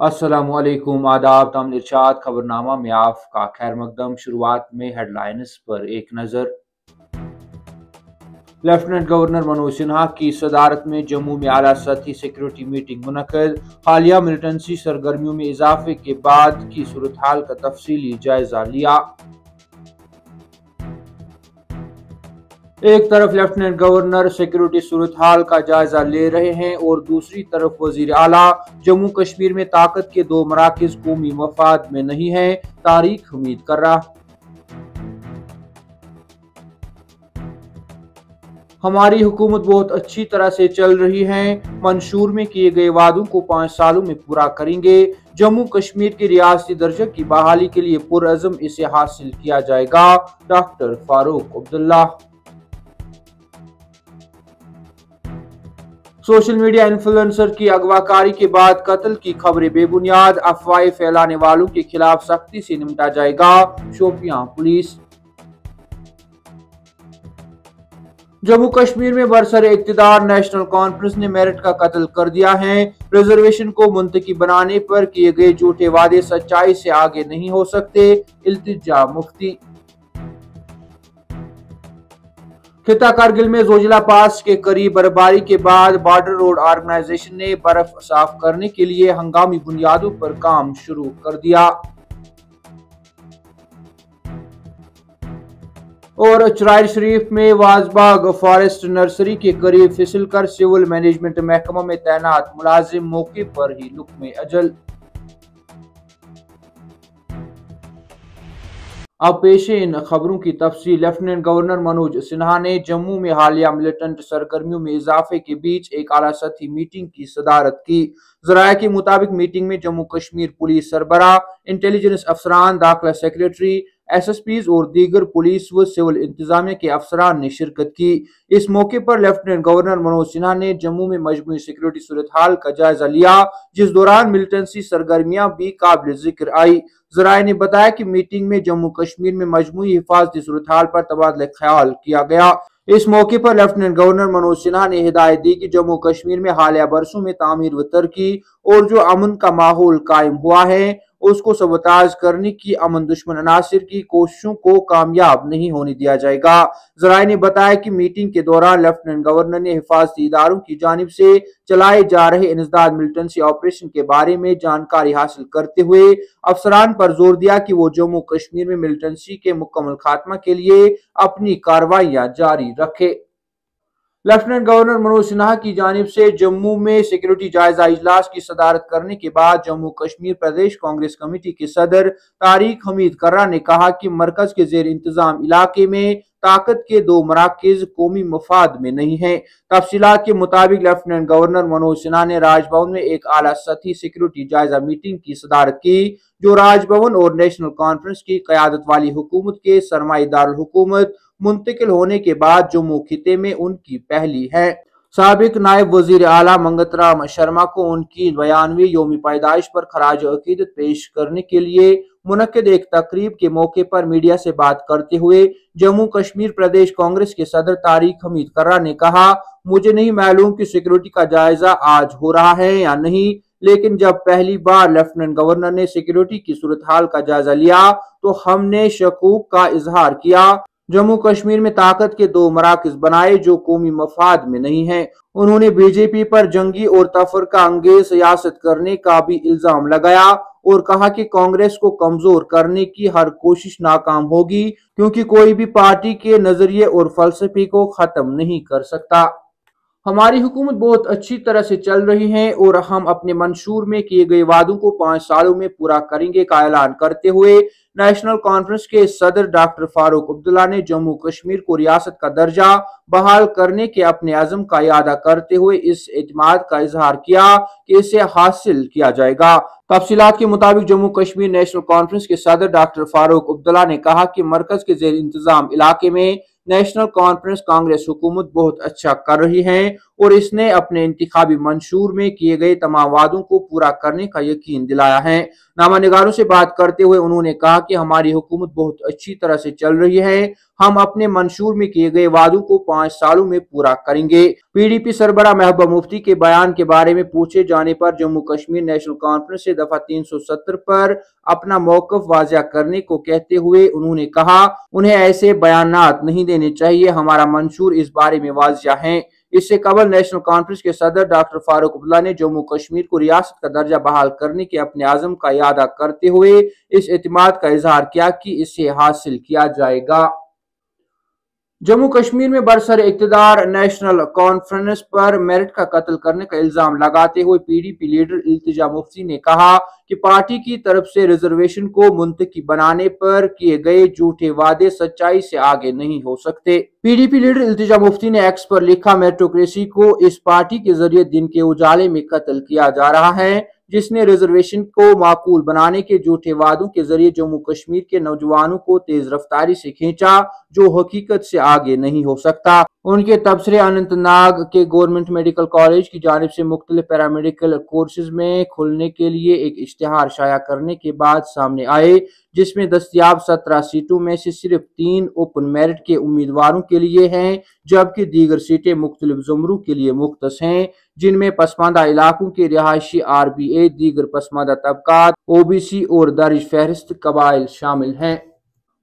अस्सलामुअलैकुम आदाब ताम इरशाद खबरनामा में आपका खैर मकदम। शुरुआत में हेडलाइंस पर एक नज़र। लेफ्टिनेंट गवर्नर मनोज सिन्हा की सदारत में जम्मू में आला सतही सिक्योरिटी मीटिंग मुनक्किद। हालिया मिलिटेंसी सरगर्मियों में इजाफे के बाद की सूरत हाल का तफसीली जायजा लिया। एक तरफ लेफ्टिनेंट गवर्नर सिक्योरिटी सूरत हाल का जायजा ले रहे हैं और दूसरी तरफ वजीर आला जम्मू कश्मीर में ताकत के दो मराकज कौमी मफाद में नहीं है, तारीख हमीद कर रहा। हमारी हुकूमत बहुत अच्छी तरह से चल रही है, मंशूर में किए गए वादों को 5 सालों में पूरा करेंगे। जम्मू कश्मीर की रियासती दर्जे की बहाली के लिए पुरअज़म इसे हासिल किया जाएगा। Doctor Farooq Abdullah. Social media influencer की अगवाकारी के बाद कत्ल की खबरें बेबुनियाद, अफवाहें फैलाने वालों के खिलाफ सख्ती से निपटा जाएगा। शोपियां पुलिस। जम्मू कश्मीर में बरसर इक़्तिदार नेशनल कॉन्फ्रेंस ने मेरिट का कत्ल कर दिया है। रिजर्वेशन को मुंतकी बनाने पर किए गए झूठे वादे सच्चाई से आगे नहीं हो सकते, इल्तिजा मुफ्ती। खिता कारगिल में जोजिला पास के करीब बर्फबारी के बाद बॉर्डर रोड ऑर्गेनाइजेशन ने बर्फ साफ करने के लिए हंगामी बुनियादों पर काम शुरू कर दिया। और चराइल शरीफ में वाजबाग फॉरेस्ट नर्सरी के करीब फिसलकर सिविल मैनेजमेंट महकमा में तैनात मुलाजिम मौके पर ही लुक्मे अजल। अब पेशे इन खबरों की तफसील। लेफ्टिनेंट गवर्नर मनोज सिन्हा ने जम्मू में हालिया मिलिटेंट सरगर्मियों में इजाफे के बीच एक आला सतही मीटिंग की सदारत की। जराये के मुताबिक मीटिंग में जम्मू कश्मीर पुलिस सरबराह, इंटेलिजेंस अफसरान, दाखिला सेक्रेटरी, SSPs और दीगर पुलिस व सिविल इंतजामिया के अफसरान ने शिरकत की। इस मौके पर लेफ्टिनेंट गवर्नर मनोज सिन्हा ने जम्मू में मजमूई सिक्योरिटी सूरत हाल का जायजा लिया, जिस दौरान मिलिटेंसी सरगर्मियां भी काबिल जिक्र आई। जराये ने बताया कि मीटिंग में जम्मू कश्मीर में मजमूई हिफाजती सूरत हाल पर तबादला ख्याल किया गया। इस मौके पर लेफ्टिनेंट गवर्नर मनोज सिन्हा ने हिदायत दी कि जम्मू कश्मीर में हालिया बरसों में तामीर व तरक्की और जो अमन का माहौल कायम हुआ है उसको सबताज करने की अमन दुश्मन अनासिर की कोशिशों को कामयाब नहीं होने दिया जाएगा। जराये ने बताया कि मीटिंग के दौरान लेफ्टिनेंट गवर्नर ने हिफाजती इदारों की जानिब से चलाए जा रहे इंसदाद मिलिटेंसी ऑपरेशन के बारे में जानकारी हासिल करते हुए अफसरान पर जोर दिया कि वो जम्मू कश्मीर में मिलिटेंसी के मुकम्मल खात्मा के लिए अपनी कार्रवाइयां जारी रखे। लेफ्टिनेंट गवर्नर मनोज सिन्हा की जानिब से जम्मू में सिक्योरिटी जायजा इजलास की सदारत करने के बाद जम्मू कश्मीर प्रदेश कांग्रेस कमेटी के सदर तारिक हमीद कर्रा ने कहा कि मरकज के जेर इंतजाम इलाके में ताकत के दो मराकज कौमी मफाद में नहीं है। तफसीलात के मुताबिक लेफ्टिनेंट गवर्नर मनोज सिन्हा ने राजभवन में एक आला सतही सिक्योरिटी जायजा मीटिंग की सदारत की, जो राजभवन और नेशनल कॉन्फ्रेंस की क़यादत वाली हुकूमत के सरमाएदारुल हुकूमत मुंतकिल होने के बाद जम्मू खिते में उनकी पहली है। साबिक नायब वजीर आला मंगत राम शर्मा को उनकी 92वीं यौमी पैदाइश पर खराज अकीदत पेश करने के लिए मुनक्किद एक तकरीब के मौके पर मीडिया से बात करते हुए जम्मू कश्मीर प्रदेश कांग्रेस के सदर तारिक हमीद कर्रा ने कहा, मुझे नहीं मालूम कि सिक्योरिटी का जायजा आज हो रहा है या नहीं, लेकिन जब पहली बार लेफ्टिनेंट गवर्नर ने सिक्योरिटी की सूरत हाल का जायजा लिया तो हमने शकूक का इजहार किया। जम्मू कश्मीर में ताकत के दो मराकज बनाए जो कौमी मफाद में नहीं है। उन्होंने बीजेपी पर जंगी और तफरका अंगेज सियासत करने का भी इल्जाम लगाया और कहा कि कांग्रेस को कमजोर करने की हर कोशिश नाकाम होगी, क्योंकि कोई भी पार्टी के नजरिए और फलसफे को खत्म नहीं कर सकता। हमारी हुकूमत बहुत अच्छी तरह से चल रही है और हम अपने मंशूर में किए गए वादों को 5 सालों में पूरा करेंगे का ऐलान करते हुए नेशनल कॉन्फ्रेंस के सदर डॉक्टर फारूक अब्दुल्ला ने जम्मू कश्मीर को रियासत का दर्जा बहाल करने के अपने अज़म का इरादा करते हुए इस एतमाद का इजहार किया कि इसे हासिल किया जाएगा। तफसीलात के मुताबिक जम्मू कश्मीर नेशनल कॉन्फ्रेंस के सदर डॉक्टर फारूक अब्दुल्ला ने कहा कि मरकज के जेर इंतजाम इलाके में नेशनल कॉन्फ्रेंस कांग्रेस हुकूमत बहुत अच्छा कर रही है और इसने अपने इंतखाबी मंशूर में किए गए तमाम वादों को पूरा करने का यकीन दिलाया है। नामा निगारों से बात करते हुए उन्होंने कहा कि हमारी हुकूमत बहुत अच्छी तरह से चल रही है, हम अपने मंशूर में किए गए वादों को 5 सालों में पूरा करेंगे। PDP सरबराह महबूबा मुफ्ती के बयान के बारे में पूछे जाने पर जम्मू कश्मीर नेशनल कॉन्फ्रेंस से दफा 370 पर अपना मौकफ वाज़ेह करने को कहते हुए उन्होंने कहा, उन्हें ऐसे बयानात नहीं देने चाहिए। हमारा मंशूर इस बारे में वाज़ेह है। इससे कबल नेशनल कॉन्फ्रेंस के सदर डॉक्टर फारूक अब्दुल्ला ने जम्मू कश्मीर को रियासत का दर्जा बहाल करने के अपने आज़म का इरादा करते हुए इस एतमाद का इजहार किया कि इसे हासिल किया जाएगा। जम्मू कश्मीर में बरसर इक़्तिदार नेशनल कॉन्फ्रेंस पर मेरिट का कत्ल करने का इल्जाम लगाते हुए PDP लीडर इल्तिजा मुफ्ती ने कहा कि पार्टी की तरफ से रिजर्वेशन को मुंतकी बनाने पर किए गए झूठे वादे सच्चाई से आगे नहीं हो सकते। PDP लीडर इल्तिजा मुफ्ती ने एक्स पर लिखा, मेरिटोक्रेसी को इस पार्टी के जरिए दिन के उजाले में कत्ल किया जा रहा है, जिसने रिजर्वेशन को माकूल बनाने के झूठे वादों के जरिए जम्मू कश्मीर के नौजवानों को तेज रफ्तारी से खींचा, जो हकीकत से आगे नहीं हो सकता। उनके तबसरे अनंतनाग के गवर्नमेंट मेडिकल कॉलेज की जानिब से मुख्तलिफ पैरामेडिकल कोर्सेज में खुलने के लिए एक इश्तिहार शाया करने के बाद सामने आए, जिसमें दस्तयाब 17 सीटों में से सिर्फ 3 ओपन मेरिट के उम्मीदवारों के लिए हैं, जबकि दीगर सीटें मुख्तलिफ ज़ुमरों के लिए मुख्तस हैं, जिनमें पसमानदा इलाकों के रिहायशी RBA, दीगर पसमानदा तबकात, OBC और दर्ज फहरिस्त कबाइल शामिल हैं।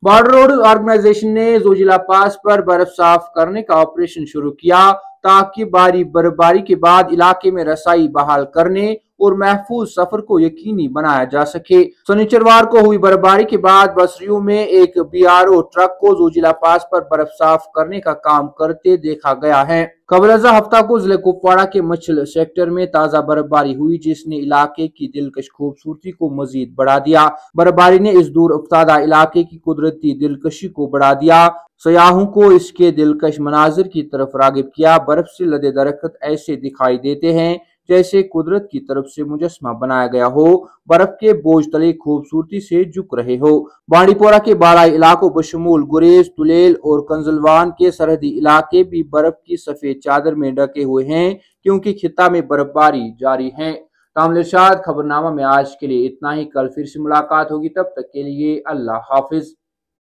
बॉर्डर रोड ऑर्गेनाइजेशन ने जोजिला पास पर बर्फ साफ करने का ऑपरेशन शुरू किया, ताकि भारी बर्फबारी के बाद इलाके में रसाई बहाल करने और महफूज सफर को यकीनी बनाया जा सके। शनिचरवार को हुई बर्फबारी के बाद बसरियों में एक BRO ट्रक को जोजिला पास पर बर्फ साफ करने का काम करते देखा गया है। कबलजा हफ्ता को जिले कुपवाड़ा के मछल सेक्टर में ताजा बर्फबारी हुई, जिसने इलाके की दिलकश खूबसूरती को मजीद बढ़ा दिया। बर्फबारी ने इस दूर अफ्तादा इलाके की कुदरती दिलकशी को बढ़ा दिया, सयाहों को इसके दिलकश मनाजिर की तरफ रागिब किया। बर्फ से लदे दरख्त ऐसे दिखाई देते हैं जैसे कुदरत की तरफ से मुजस्समा बनाया गया हो, बर्फ के बोझ तले खूबसूरती से झुक रहे हो। बांडीपोरा के बालाई इलाकों बशमूल गुरेज, तुलेल और कंजलवान के सरहदी इलाके भी बर्फ की सफेद चादर में ढके हुए हैं, क्योंकि खिता में बर्फबारी जारी है। तामिल इरशाद खबरनामा में आज के लिए इतना ही। कल फिर से मुलाकात होगी, तब तक के लिए अल्लाह हाफिज।